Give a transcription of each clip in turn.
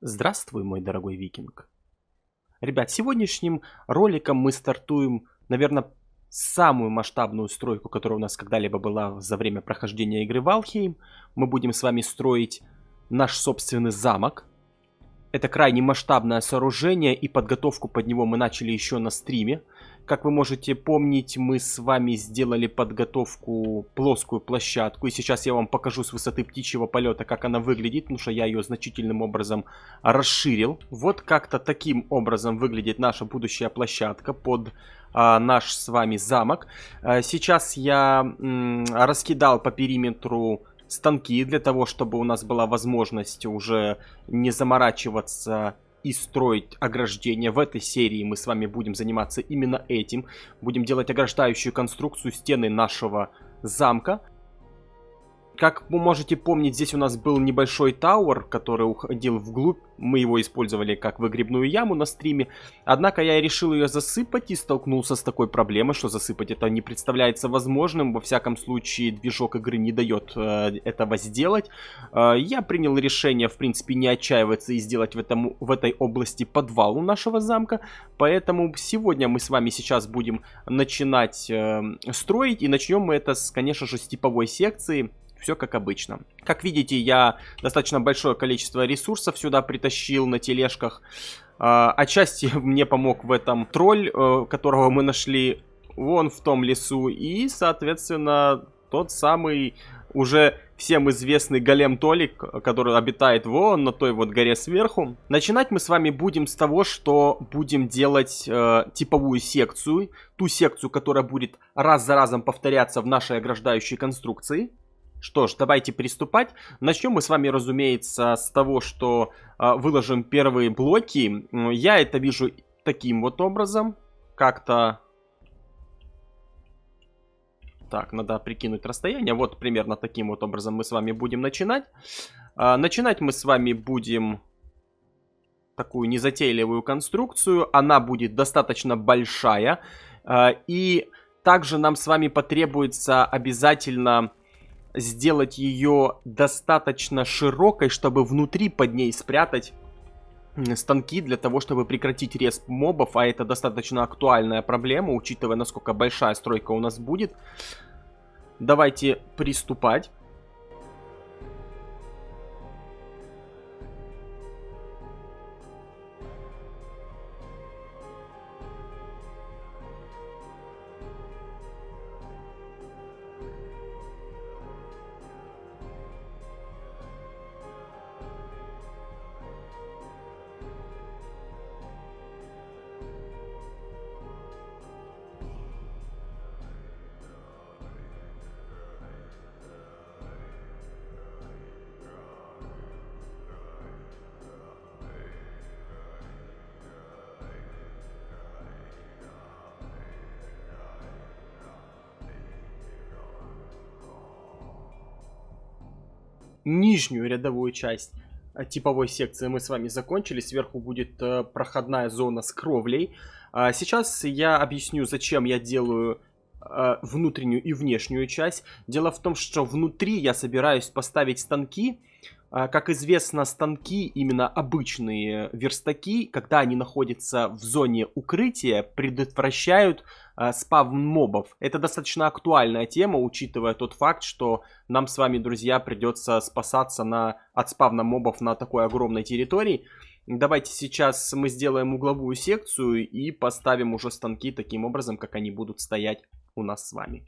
Здравствуй, мой дорогой викинг. Ребят, сегодняшним роликом мы стартуем, наверное, самую масштабную стройку, которая у нас когда-либо была за время прохождения игры Valheim. Мы будем с вами строить наш собственный замок. Это крайне масштабное сооружение, и подготовку под него мы начали еще на стриме. Как вы можете помнить, мы с вами сделали подготовку плоскую площадку, и сейчас я вам покажу с высоты птичьего полета, как она выглядит, потому что я ее значительным образом расширил. Вот как-то таким образом выглядит наша будущая площадка под наш с вами замок. Сейчас я раскидал по периметру станки для того, чтобы у нас была возможность уже не заморачиваться и строить ограждение. В этой серии мы с вами будем заниматься именно этим. Будем делать ограждающую конструкцию стены нашего замка. Как вы можете помнить, здесь у нас был небольшой тауэр, который уходил вглубь. Мы его использовали как выгребную яму на стриме. Однако я решил ее засыпать и столкнулся с такой проблемой, что засыпать это не представляется возможным. Во всяком случае, движок игры не дает этого сделать. Я принял решение, в принципе, не отчаиваться и сделать в этой области подвал у нашего замка. Поэтому сегодня мы с вами сейчас будем начинать строить. И начнем мы это, конечно же, с типовой секции. Все как обычно. Как видите, я достаточно большое количество ресурсов сюда притащил на тележках. Отчасти мне помог в этом тролль, которого мы нашли вон в том лесу. И, соответственно, тот самый уже всем известный голем Толик, который обитает вон на той вот горе сверху. Начинать мы с вами будем с того, что будем делать типовую секцию. Ту секцию, которая будет раз за разом повторяться в нашей ограждающей конструкции. Что ж, давайте приступать. Начнем мы с вами, разумеется, с того, что выложим первые блоки. Я это вижу таким вот образом. Как-то... Так, надо прикинуть расстояние. Вот примерно таким вот образом мы с вами будем начинать. Начинать мы с вами будем такую незатейливую конструкцию. Она будет достаточно большая. И также нам с вами потребуется обязательно сделать ее достаточно широкой, чтобы внутри под ней спрятать станки для того, чтобы прекратить респ мобов, а это достаточно актуальная проблема, учитывая, насколько большая стройка у нас будет. Давайте приступать. Нижнюю рядовую часть типовой секции мы с вами закончили. Сверху будет проходная зона с кровлей. Сейчас я объясню, зачем я делаю внутреннюю и внешнюю часть. Дело в том, что внутри я собираюсь поставить станки. Как известно, станки, именно обычные верстаки, когда они находятся в зоне укрытия, предотвращают спавн мобов. Это достаточно актуальная тема, учитывая тот факт, что нам с вами, друзья, придется спасаться от спавна мобов на такой огромной территории. Давайте сейчас мы сделаем угловую секцию и поставим уже станки таким образом, как они будут стоять у нас с вами.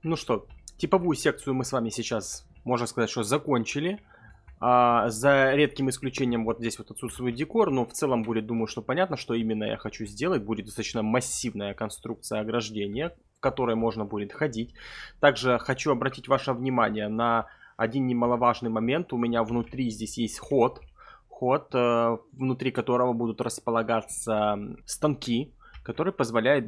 Ну что, типовую секцию мы с вами сейчас, можно сказать, что закончили. За редким исключением вот здесь вот отсутствует декор, но в целом будет, думаю, что понятно, что именно я хочу сделать. Будет достаточно массивная конструкция ограждения, в которой можно будет ходить. Также хочу обратить ваше внимание на один немаловажный момент. У меня внутри здесь есть ход, внутри которого будут располагаться станки, который позволяет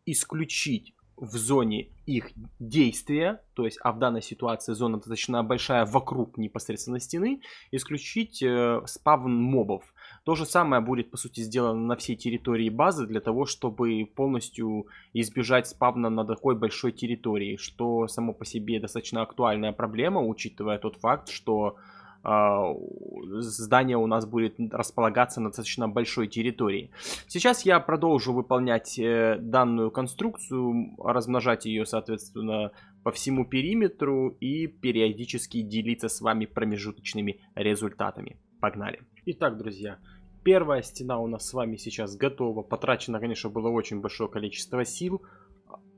исключить в зоне их действия, то есть, а в данной ситуации зона достаточно большая вокруг непосредственно стены, исключить спавн мобов. То же самое будет, по сути, сделано на всей территории базы, для того, чтобы полностью избежать спавна на такой большой территории, что само по себе достаточно актуальная проблема, учитывая тот факт, что здание у нас будет располагаться на достаточно большой территории. Сейчас я продолжу выполнять данную конструкцию, размножать ее, соответственно, по всему периметру и периодически делиться с вами промежуточными результатами. Погнали! Итак, друзья, первая стена у нас с вами сейчас готова. Потрачено, конечно, было очень большое количество сил.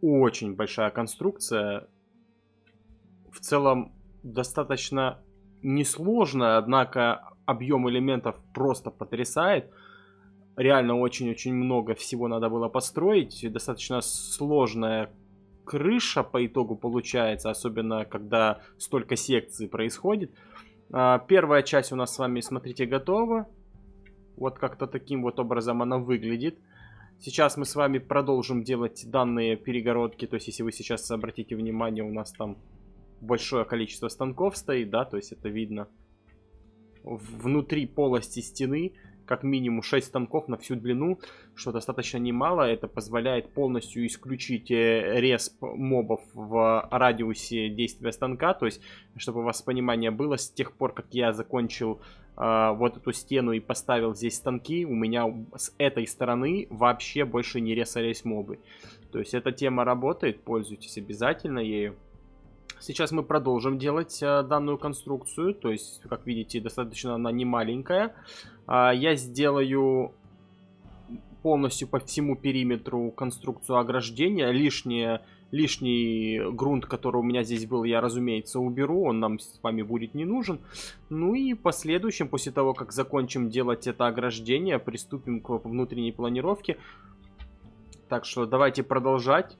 Очень большая конструкция. В целом, достаточно несложная, однако объем элементов просто потрясает. Реально очень-очень много всего надо было построить. Достаточно сложная крыша по итогу получается, особенно когда столько секций происходит. Первая часть у нас с вами, смотрите, готова. Вот как-то таким вот образом она выглядит. Сейчас мы с вами продолжим делать данные перегородки. То есть, если вы сейчас обратите внимание, у нас там большое количество станков стоит, да, то есть это видно. Внутри полости стены как минимум 6 станков на всю длину, что достаточно немало. Это позволяет полностью исключить респ мобов в радиусе действия станка. То есть, чтобы у вас понимание было, с тех пор, как я закончил вот эту стену и поставил здесь станки, у меня с этой стороны вообще больше не ресались мобы. То есть, эта тема работает, пользуйтесь обязательно ею. Сейчас мы продолжим делать данную конструкцию. То есть, как видите, достаточно она не маленькая. Я сделаю полностью по всему периметру конструкцию ограждения. Лишний грунт, который у меня здесь был, я, разумеется, уберу. Он нам с вами будет не нужен. Ну и в последующем, после того, как закончим делать это ограждение, приступим к внутренней планировке. Так что давайте продолжать.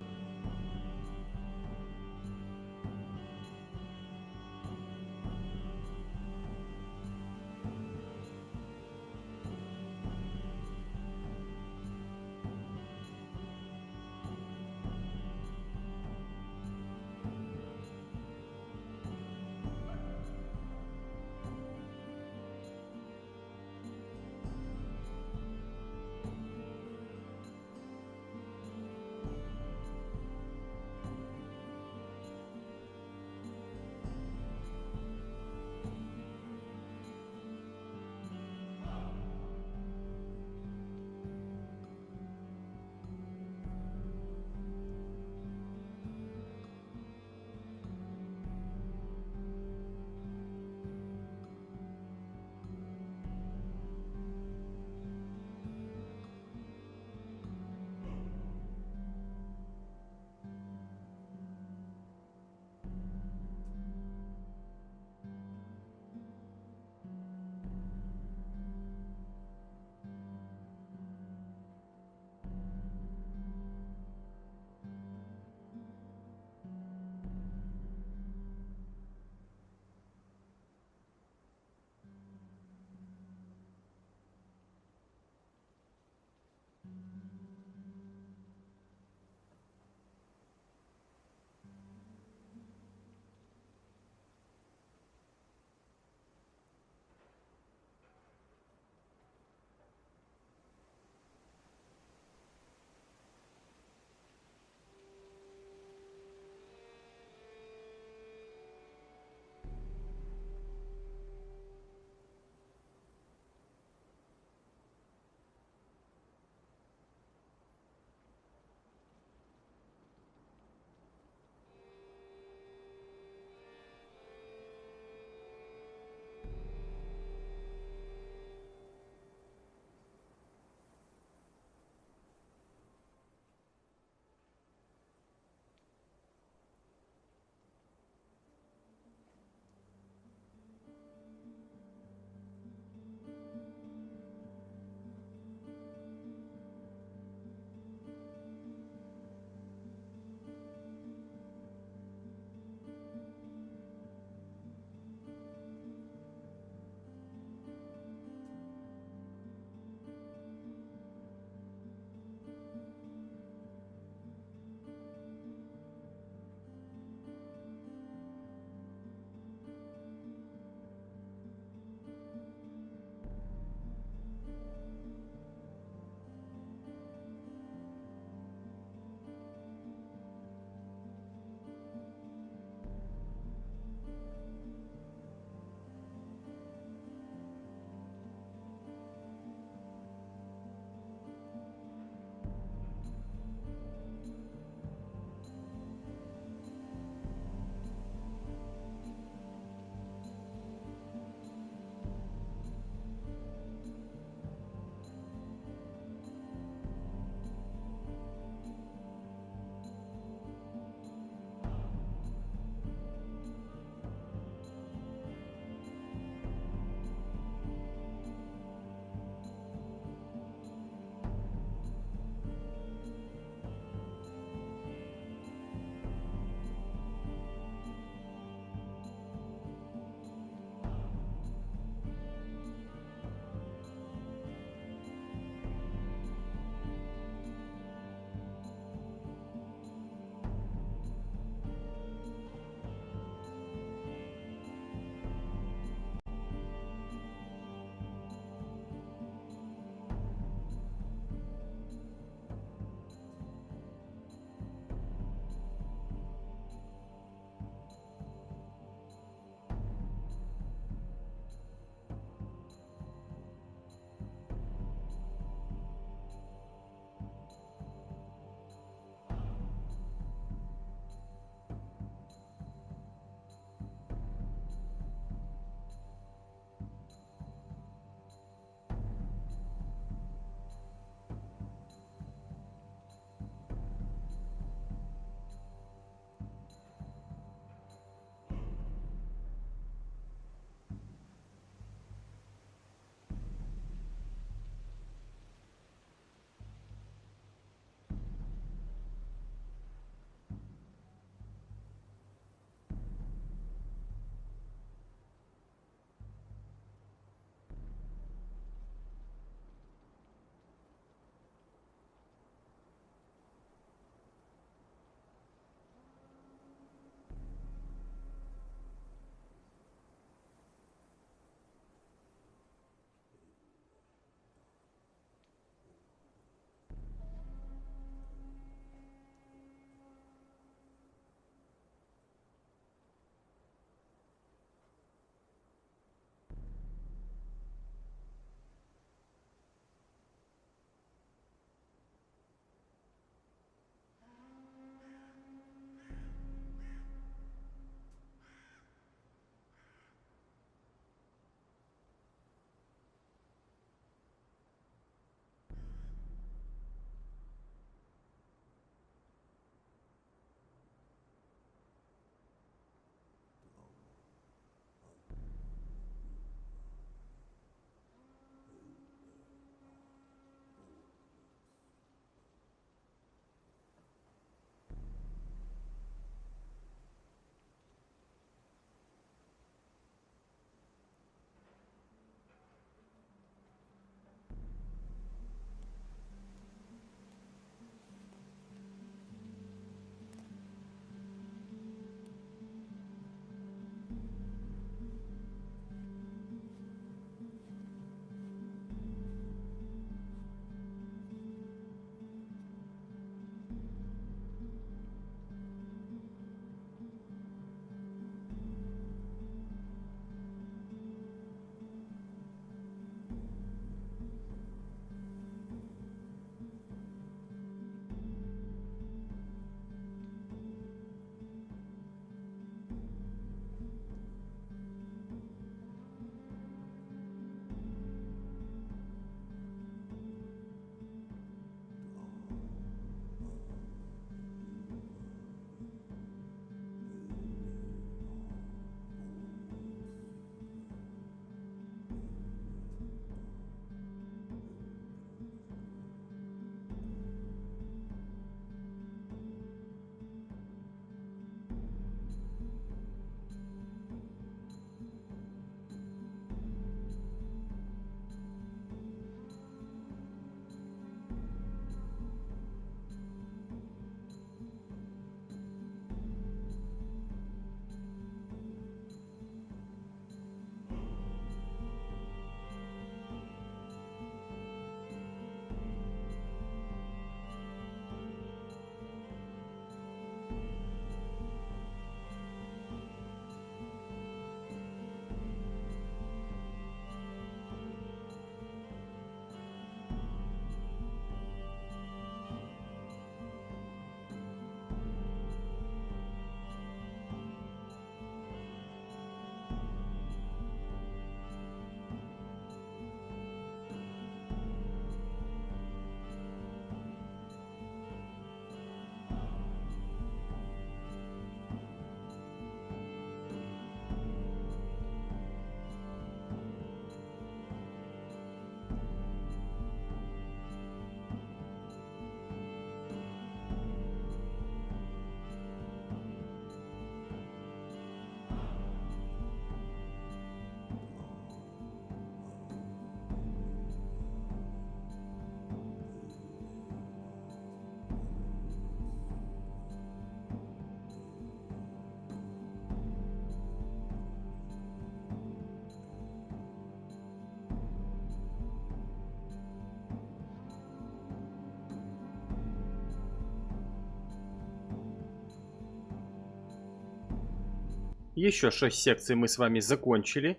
Еще 6 секций мы с вами закончили.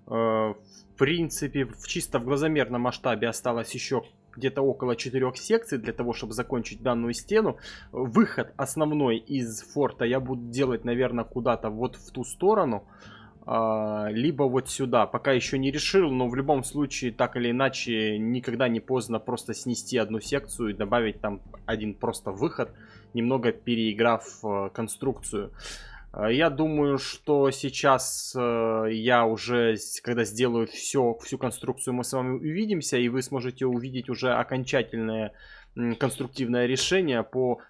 В принципе, чисто в глазомерном масштабе осталось еще где-то около 4 секций для того, чтобы закончить данную стену. Выход основной из форта я буду делать, наверное, куда-то вот в ту сторону. Либо вот сюда. Пока еще не решил, но в любом случае, так или иначе, никогда не поздно просто снести одну секцию и добавить там один просто выход, немного переиграв конструкцию. Я думаю, что сейчас я уже, когда сделаю всю конструкцию, мы с вами увидимся, и вы сможете увидеть уже окончательное конструктивное решение по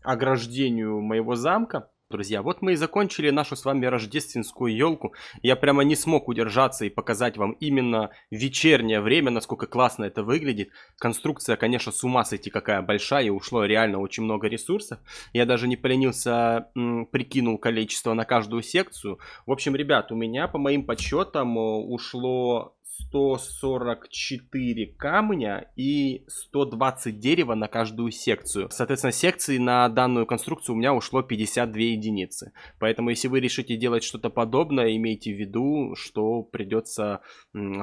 ограждению моего замка. Друзья, вот мы и закончили нашу с вами рождественскую елку. Я прямо не смог удержаться и показать вам именно вечернее время, насколько классно это выглядит. Конструкция, конечно, с ума сойти какая большая, и ушло реально очень много ресурсов. Я даже не поленился, прикинул количество на каждую секцию. В общем, ребят, у меня по моим подсчетам ушло 144 камня и 120 дерева на каждую секцию. Соответственно, секций на данную конструкцию у меня ушло 52 единицы. Поэтому, если вы решите делать что-то подобное, имейте в виду, что придется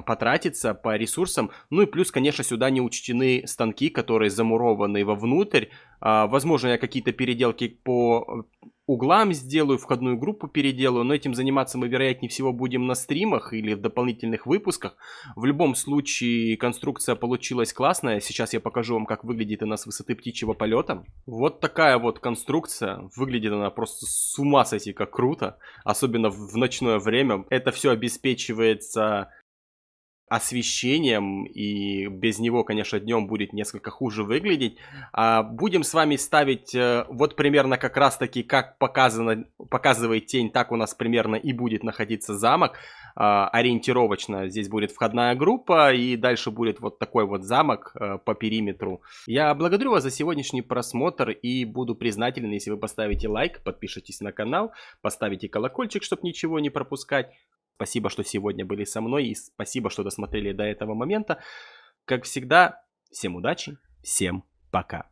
потратиться по ресурсам. Ну и плюс, конечно, сюда не учтены станки, которые замурованы вовнутрь. Возможно, я какие-то переделки по углам сделаю, входную группу переделаю, но этим заниматься мы, вероятнее всего, будем на стримах или в дополнительных выпусках. В любом случае, конструкция получилась классная. Сейчас я покажу вам, как выглядит она с высоты птичьего полета. Вот такая вот конструкция. Выглядит она просто с ума сойти, как круто. Особенно в ночное время. Это все обеспечивается освещением, и без него, конечно, днем будет несколько хуже выглядеть. Будем с вами ставить вот примерно как раз таки, как показывает тень, так у нас примерно и будет находиться замок. Ориентировочно здесь будет входная группа, и дальше будет вот такой вот замок по периметру. Я благодарю вас за сегодняшний просмотр и буду признателен, если вы поставите лайк, подпишитесь на канал, поставите колокольчик, чтобы ничего не пропускать. Спасибо, что сегодня были со мной, и спасибо, что досмотрели до этого момента. Как всегда, всем удачи, всем пока.